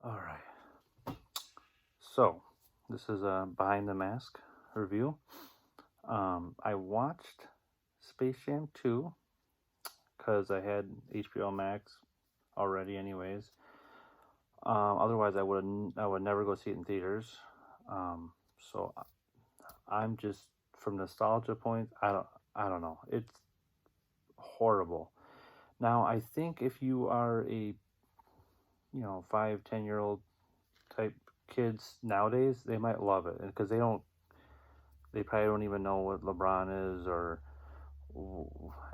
All right. So, this is a Behind the Mask review. I watched Space Jam 2 because I had HBO Max already, anyways. Otherwise, I would never go see it in theaters. So I'm just from nostalgia point. I don't know. It's horrible. Now I think if you are a 5, 10-year-old type kids nowadays, they might love it because they probably don't even know what Lebron is, or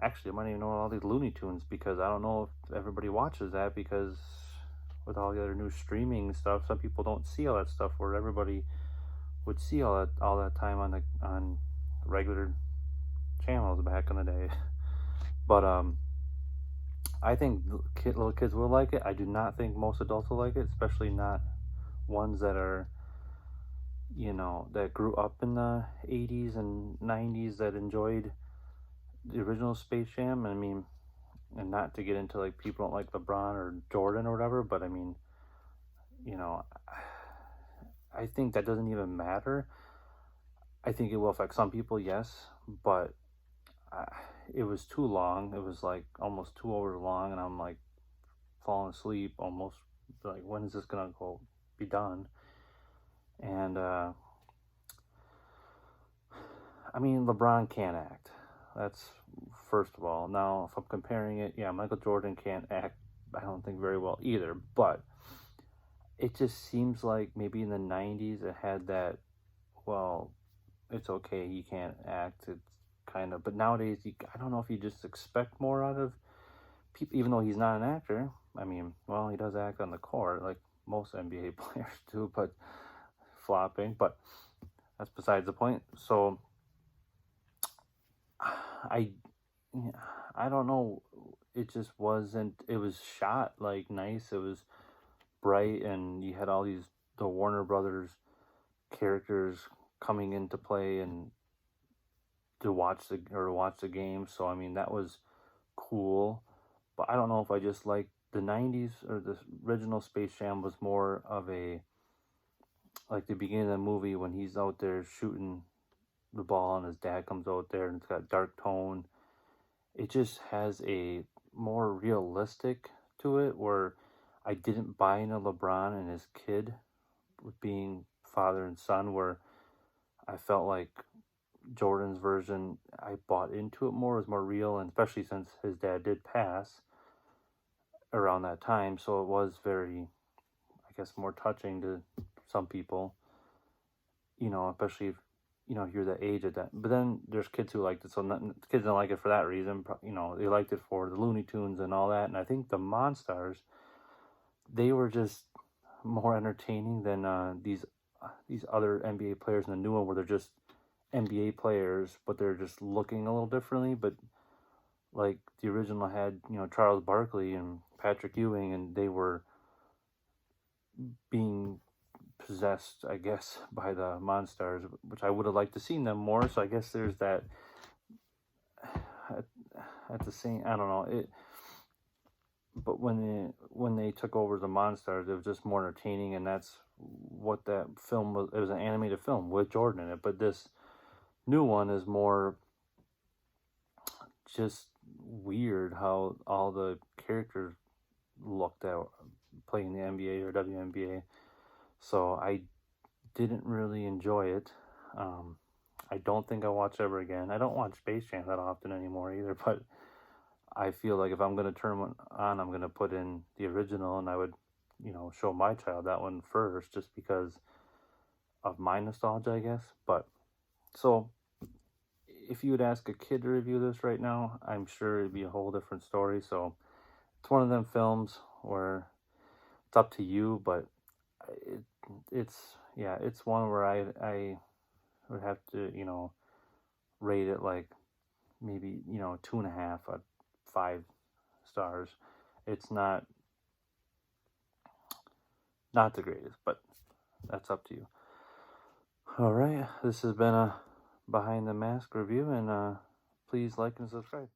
actually, they might even know all these Looney Tunes, because I don't know if everybody watches that, because with all the other new streaming stuff, some people don't see all that stuff where everybody would see all that time on regular channels back in the day. But I think little kids will like it. I do not think most adults will like it, especially not ones that are that grew up in the 80s and 90s, that enjoyed the original Space Jam. I mean, and not to get into like people don't like LeBron or Jordan or whatever, but I mean, you know, I think that doesn't even matter. I think it will affect some people, yes, but it was too long. It was like almost 2 hours long, and I'm like falling asleep almost. Like, when is this gonna be done? And I mean, LeBron can't act. That's first of all. Now, if I'm comparing it, yeah, Michael Jordan can't act, I don't think, very well either. But it just seems like maybe in the 90s it had that, well, it's okay, he can't act. It's kind of, but nowadays, I don't know if you just expect more out of people, even though he's not an actor. I mean, well, he does act on the court, like most NBA players do, but flopping. But that's besides the point. So, I I don't know. It just wasn't. It was shot like nice. It was bright, and you had all the Warner Brothers characters coming into play and to watch the game. So I mean, that was cool. But I don't know if I just like the 90s, or the original Space Jam was more of a, like, the beginning of the movie when he's out there shooting the ball and his dad comes out there and it's got dark tone. It just has a more realistic to it, where I didn't buy into LeBron and his kid with being father and son, where I felt like Jordan's version, I bought into it more, was more real, and especially since his dad did pass around that time, so it was very, I guess, more touching to some people, especially if, you're the age of that. But then there's kids who liked it, so kids don't like it for that reason. They liked it for the Looney Tunes and all that. And I think the Monstars, they were just more entertaining than these other NBA players in the new one, where they're just NBA players, but they're just looking a little differently. But like the original had, Charles Barkley and Patrick Ewing, and they were being possessed, I guess, by the Monstars, which I would have liked to seen them more. So I guess there's that. At the same, I don't know it. But when they took over the Monstars, it was just more entertaining, and that's what that film was. It was an animated film with Jordan in it. But this new one is more just weird, how all the characters looked at playing the NBA or WNBA. So I didn't really enjoy it. I don't think I'll watch ever again. I don't watch Space Jam that often anymore either, but I feel like if I'm going to turn one on, I'm going to put in the original, and I would, show my child that one first, just because of my nostalgia, I guess. But so if you would ask a kid to review this right now, I'm sure it'd be a whole different story. So it's one of them films where it's up to you, but it's one where I would have to, rate it like maybe, 2.5 out of 5 stars. It's not the greatest, but that's up to you. All right, this has been a Behind the Mask review, and please like and subscribe.